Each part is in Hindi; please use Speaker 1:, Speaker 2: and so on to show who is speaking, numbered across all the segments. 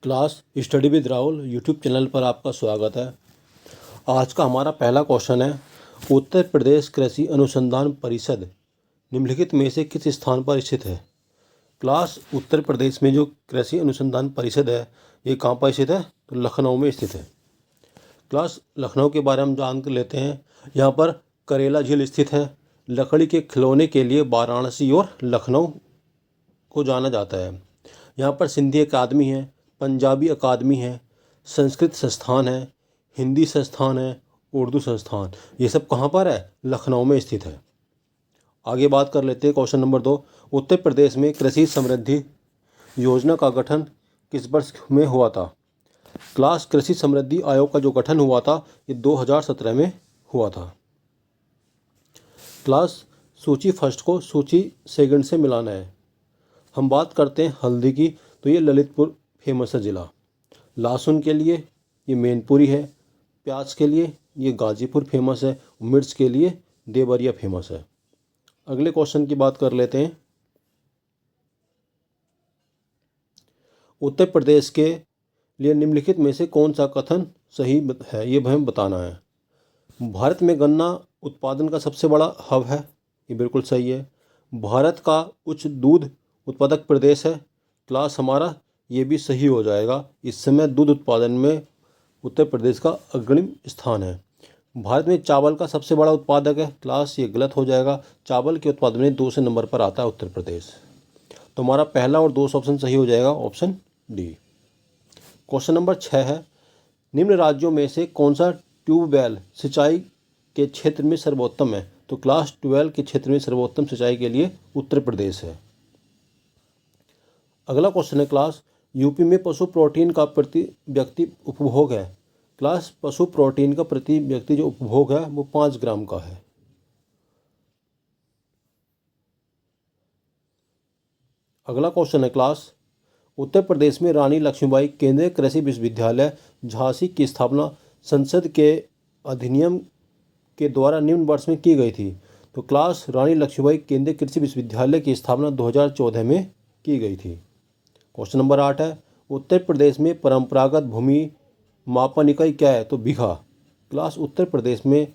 Speaker 1: Class study with Rahul YouTube channel पर आपका स्वागत है। आज का हमारा पहला क्वेश्चन है, उत्तर प्रदेश कृषि अनुसंधान परिषद निम्नलिखित में से किस स्थान पर स्थित है। क्लास उत्तर प्रदेश में जो कृषि अनुसंधान परिषद है ये कहाँ पर स्थित है, तो लखनऊ में स्थित है। क्लास लखनऊ के बारे में हम जान लेते हैं। यहाँ पर करेला झील स्थित है। लकड़ी के खिलौने के लिए वाराणसी और लखनऊ को जाना जाता है। यहाँ पर सिंधी अकादमी है, पंजाबी अकादमी है, संस्कृत संस्थान है, हिंदी संस्थान है, उर्दू संस्थान। ये सब कहाँ पर है, लखनऊ में स्थित है। आगे बात कर लेते हैं क्वेश्चन नंबर 2। उत्तर प्रदेश में कृषि समृद्धि योजना का गठन किस वर्ष में हुआ था। क्लास कृषि समृद्धि आयोग का जो गठन हुआ था ये 2017 में हुआ था। क्लास सूची फर्स्ट को सूची सेकंड से मिलाना है। हम बात करते हैं हल्दी की, तो ये ललितपुर फेमस है ज़िला। लहसुन के लिए ये मैनपुरी है। प्याज के लिए ये गाजीपुर फेमस है। मिर्च के लिए देवरिया फेमस है। अगले क्वेश्चन की बात कर लेते हैं। उत्तर प्रदेश के लिए निम्नलिखित में से कौन सा कथन सही है, ये हमें बताना है। भारत में गन्ना उत्पादन का सबसे बड़ा हब है, ये बिल्कुल सही है। भारत का उच्च दूध उत्पादक प्रदेश है। क्लास हमारा ये भी सही हो जाएगा। इस समय दूध उत्पादन में उत्तर प्रदेश का अग्रणी स्थान है। भारत में चावल का सबसे बड़ा उत्पादक है। क्लास ये गलत हो जाएगा। चावल के उत्पादन में दूसरे नंबर पर आता है उत्तर प्रदेश। तो हमारा पहला और दूसरा ऑप्शन सही हो जाएगा, ऑप्शन डी। क्वेश्चन नंबर 6 है, निम्न राज्यों में से कौन सा ट्यूबवेल सिंचाई के क्षेत्र में सर्वोत्तम है। तो क्लास 12 के क्षेत्र में सर्वोत्तम सिंचाई के लिए उत्तर प्रदेश है। अगला क्वेश्चन है क्लास, यूपी में पशु प्रोटीन का प्रति व्यक्ति उपभोग है। क्लास पशु प्रोटीन का प्रति व्यक्ति जो उपभोग है वो 5 ग्राम का है। अगला क्वेश्चन है क्लास, उत्तर प्रदेश में रानी लक्ष्मीबाई केंद्रीय कृषि विश्वविद्यालय झांसी की स्थापना संसद के अधिनियम के द्वारा निम्न वर्ष में की गई थी। तो क्लास रानी लक्ष्मीबाई केंद्रीय कृषि विश्वविद्यालय की स्थापना 2014 में की गई थी। क्वेश्चन नंबर 8 है, उत्तर प्रदेश में परंपरागत भूमि मापन इकाई क्या है। तो बीघा। क्लास उत्तर प्रदेश में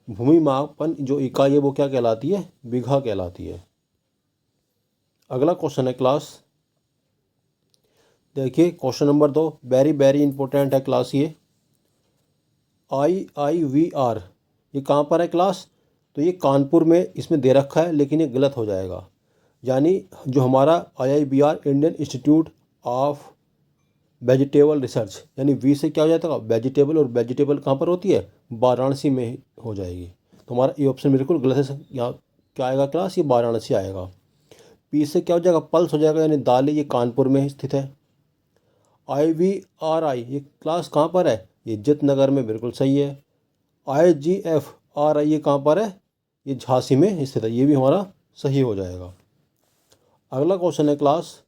Speaker 1: भूमि मापन जो इकाई है वो क्या कहलाती है, बीघा कहलाती है। अगला क्वेश्चन है क्लास, देखिए क्वेश्चन नंबर 2 वेरी इंपॉर्टेंट है क्लास। ये IIVR ये कहाँ पर है क्लास, तो ये कानपुर में इसमें दे रखा है, लेकिन ये गलत हो जाएगा। यानी जो हमारा IIVR Indian institute of vegetable research, यानी वी से क्या हो जाता है वेजिटेबल, और वेजिटेबल कहाँ पर होती है, वाराणसी में हो जाएगी। तो हमारा ये ऑप्शन बिल्कुल गलत है। यहाँ क्या आएगा क्लास, ये वाराणसी आएगा। पी से क्या हो जाएगा, पल्स हो जाएगा, यानी दाली, ये कानपुर में स्थित है। IVRI ये क्लास कहाँ पर है, ये इज्जत नगर में, बिल्कुल सही है। IGFRI ये कहाँ पर है, ये झांसी में स्थित है। ये भी हमारा सही हो जाएगा। अगला क्वेश्चन है class,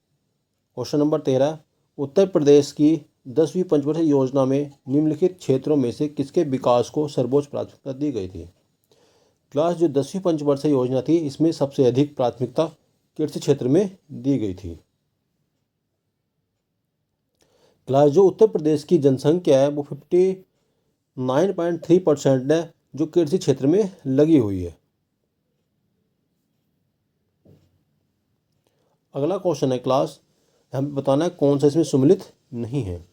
Speaker 1: question number 13, Uttar Pradesh की 10वीं पंचवर्षीय योजना में निम्नलिखित क्षेत्रों में से किसके विकास को सर्वोच्च प्राथमिकता दी गई थी। क्लास जो 10वीं पंचवर्षीय योजना थी इसमें सबसे अधिक प्राथमिकता कृषि क्षेत्र में दी गई थी। क्लास जो उत्तर प्रदेश की जनसंख्या है वो 59.3% है जो कृषि क्षेत्र में लगी हुई है। अगला क्वेश्चन है क्लास, हमें बताना है कौन सा इसमें सम्मिलित नहीं है।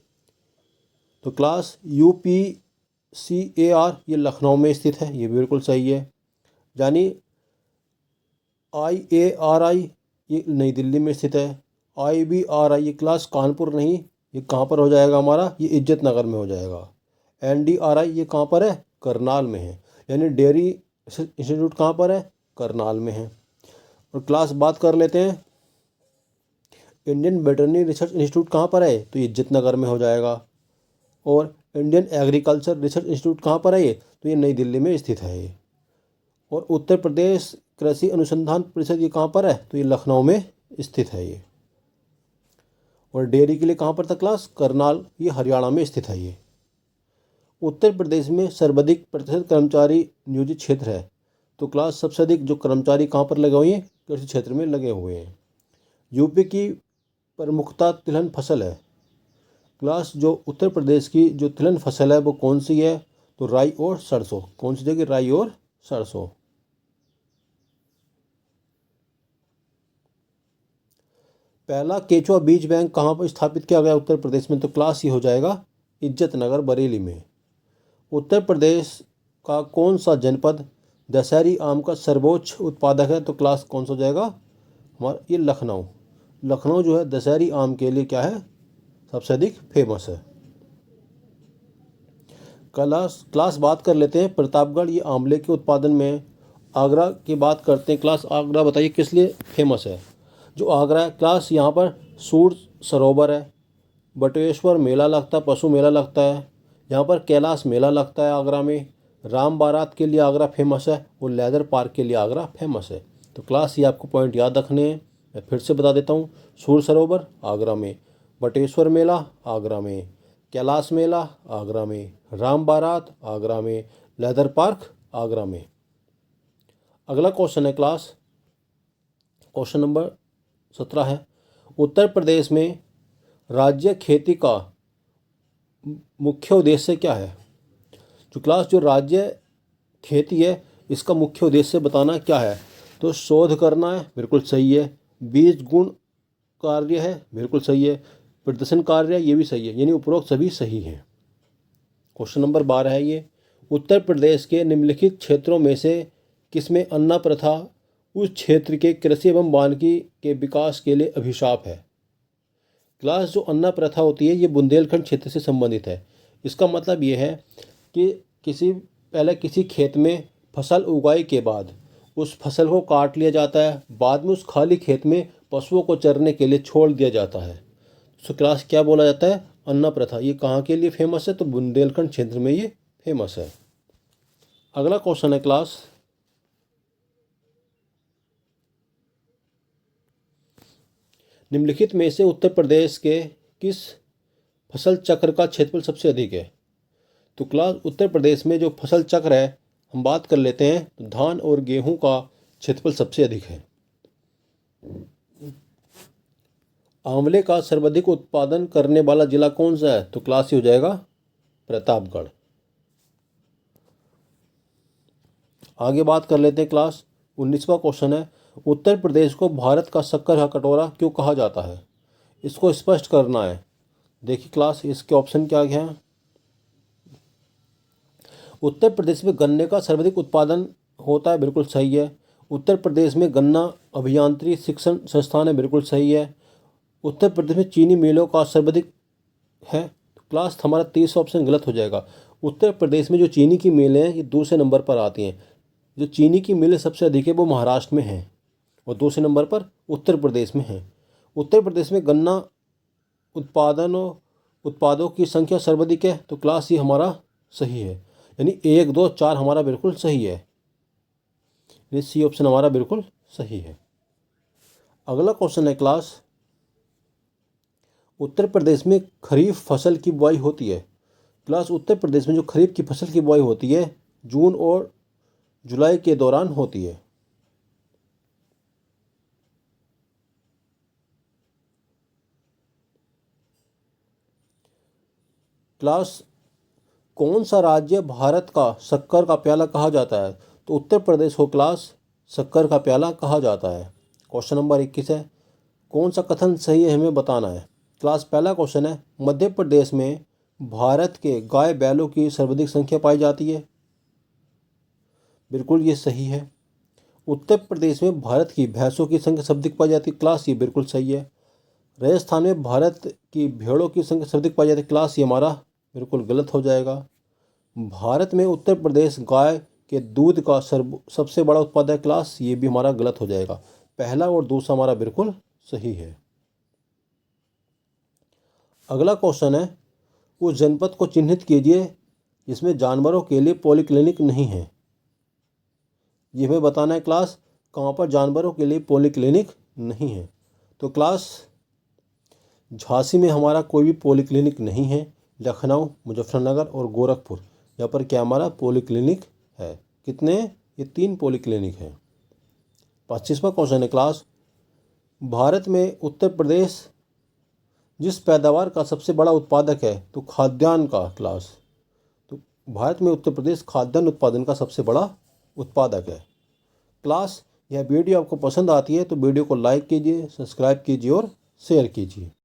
Speaker 1: तो क्लास UPCAR ये लखनऊ में स्थित है, ये बिल्कुल सही है। यानी IARI ये नई दिल्ली में स्थित है। IBRI ये क्लास कानपुर नहीं, ये कहाँ पर हो जाएगा हमारा, ये इज्जत नगर में हो जाएगा। NDRI ये कहाँ पर है, करनाल में है। यानी डेयरी इंस्टीट्यूट कहाँ पर है, करनाल में है। और क्लास बात कर लेते हैं, इंडियन वेटरनरी रिसर्च इंस्टीट्यूट कहाँ पर है, तो ये इज्जत नगर में हो जाएगा। और इंडियन एग्रीकल्चर रिसर्च इंस्टीट्यूट कहाँ पर है ये, तो ये नई दिल्ली में स्थित है ये। और उत्तर प्रदेश कृषि अनुसंधान परिषद ये कहाँ पर है, तो ये लखनऊ में स्थित है ये। और डेयरी के लिए कहाँ पर था क्लास, करनाल, ये हरियाणा में स्थित है ये। उत्तर प्रदेश में सर्वाधिक प्रतिशत कर्मचारी नियोजित क्षेत्र है। तो क्लास सबसे अधिक जो कर्मचारी कहाँ पर लगे हुए हैं, कृषि क्षेत्र में लगे हुए हैं। यूपी की प्रमुखता तिलहन फसल है। क्लास जो उत्तर प्रदेश की जो तिलहन फसल है वो कौन सी है? तो राई और सरसों। कौन सी जगह? राई और सरसों। पहला केचुआ बीज बैंक कहाँ पर स्थापित किया गया उत्तर प्रदेश में? तो क्लास ये हो जाएगा इज्जत नगर बरेली में। उत्तर प्रदेश का कौन सा जनपद दशहरी आम का सर्वोच्च उत्पादक है? तो क्लास कौन सा हो जाएगा हमारा? ये लखनऊ। लखनऊ जो है दशहरी आम के लिए क्या है? सबसे अधिक फेमस है। क्लास बात कर लेते हैं प्रतापगढ़ ये आंवले के उत्पादन में। आगरा की बात करते हैं क्लास। आगरा बताइए किस लिए फेमस है? जो आगरा है क्लास, यहाँ पर सूर सरोवर है, बटेश्वर मेला लगता है, पशु मेला लगता है, यहाँ पर कैलाश मेला लगता है आगरा में, राम बारात के लिए आगरा फेमस है और लेदर पार्क के लिए आगरा फेमस है। तो क्लास ये आपको पॉइंट याद रखने हैं। मैं फिर से बता देता हूँ, सूर सरोवर आगरा में, बटेश्वर मेला आगरा में, कैलाश मेला आगरा में, राम बारात आगरा में, लेदर पार्क आगरा में। अगला क्वेश्चन है क्लास, क्वेश्चन नंबर 17 है, उत्तर प्रदेश में राज्य खेती का मुख्य उद्देश्य क्या है? जो क्लास जो राज्य खेती है इसका मुख्य उद्देश्य बताना क्या है? तो शोध करना है, बिल्कुल सही है। बीज गुण कार्य है, बिल्कुल सही है। प्रदर्शन कार्य है, ये भी सही है। यानी उपरोक्त सभी सही हैं। क्वेश्चन नंबर 12 है ये, उत्तर प्रदेश के निम्नलिखित क्षेत्रों में से किसमें अन्ना प्रथा उस क्षेत्र के कृषि एवं वानिकी के विकास के लिए अभिशाप है? क्लास जो अन्ना प्रथा होती है ये बुंदेलखंड क्षेत्र से संबंधित है। इसका मतलब ये है कि किसी खेत में फसल उगाई के बाद उस फसल को काट लिया जाता है, बाद में उस खाली खेत में पशुओं को चरने के लिए छोड़ दिया जाता है। तो क्लास क्या बोला जाता है? अन्ना प्रथा। ये कहाँ के लिए फेमस है? तो बुंदेलखंड क्षेत्र में ये फेमस है। अगला क्वेश्चन है क्लास, निम्नलिखित में से उत्तर प्रदेश के किस फसल चक्र का क्षेत्रफल सबसे अधिक है? तो क्लास उत्तर प्रदेश में जो फसल चक्र है हम बात कर लेते हैं, तो धान और गेहूं का क्षेत्रफल सबसे अधिक है। आंवले का सर्वाधिक उत्पादन करने वाला जिला कौन सा है? तो क्लास ही हो जाएगा प्रतापगढ़। आगे बात कर लेते हैं क्लास, 19वां क्वेश्चन है, उत्तर प्रदेश को भारत का शक्कर का कटोरा क्यों कहा जाता है? इसको स्पष्ट करना है। देखिए क्लास, इसके ऑप्शन क्या क्या हैं। उत्तर प्रदेश में गन्ने का सर्वाधिक उत्पादन होता है, बिल्कुल सही है। उत्तर प्रदेश में गन्ना अभियांत्रिकी शिक्षण संस्थान है, बिल्कुल सही है। उत्तर प्रदेश में चीनी मिलों का सर्वाधिक है। तो क्लास हमारा 30 ऑप्शन गलत हो जाएगा। उत्तर प्रदेश में जो चीनी की मिलें हैं ये दूसरे नंबर पर आती हैं। जो चीनी की मिलें सबसे अधिक है वो महाराष्ट्र में हैं और दूसरे नंबर पर उत्तर प्रदेश में हैं। उत्तर प्रदेश में गन्ना उत्पादों की संख्या सर्वाधिक है। तो क्लास ये हमारा सही है, यानी 1 2 4 हमारा बिल्कुल सही है। यानी सी ऑप्शन हमारा बिल्कुल सही है। अगला क्वेश्चन है क्लास, उत्तर प्रदेश में खरीफ फसल की बुआई होती है। क्लास उत्तर प्रदेश में जो खरीफ की फसल की बुआई होती है जून और जुलाई के दौरान होती है। क्लास कौन सा राज्य भारत का शक्कर का प्याला कहा जाता है? तो उत्तर प्रदेश को क्लास शक्कर का प्याला कहा जाता है। क्वेश्चन नंबर 21 है, कौन सा कथन सही है हमें बताना है। क्लास पहला क्वेश्चन है, मध्य प्रदेश में भारत के गाय बैलों की सर्वाधिक संख्या पाई जाती है। बिल्कुल ये सही है। उत्तर प्रदेश में भारत की भैंसों की संख्या सर्वाधिक पाई जाती है। क्लास ये बिल्कुल सही है। राजस्थान में भारत की भेड़ों की संख्या सर्वाधिक पाई जाती है। क्लास ये हमारा बिल्कुल गलत हो जाएगा। भारत में उत्तर प्रदेश गाय के दूध का सबसे बड़ा उत्पादक है। क्लास ये भी हमारा गलत हो जाएगा। पहला और दूसरा हमारा बिल्कुल सही है। अगला क्वेश्चन है, उस जनपद को चिन्हित कीजिए जिसमें जानवरों के लिए पॉलीक्लिनिक नहीं है। ये हमें बताना है क्लास, कहाँ पर जानवरों के लिए पॉलीक्लिनिक नहीं है। तो क्लास झांसी में हमारा कोई भी पॉलीक्लिनिक नहीं है। लखनऊ, मुजफ्फरनगर और गोरखपुर यहाँ पर क्या हमारा पॉलीक्लिनिक है। कितने? ये 3 पॉलीक्लिनिक है। 25वां क्वेश्चन है क्लास, भारत में उत्तर प्रदेश जिस पैदावार का सबसे बड़ा उत्पादक है तो खाद्यान्न का क्लास। तो भारत में उत्तर प्रदेश खाद्यान्न उत्पादन का सबसे बड़ा उत्पादक है। क्लास, यह वीडियो आपको पसंद आती है तो वीडियो को लाइक कीजिए, सब्सक्राइब कीजिए और शेयर कीजिए।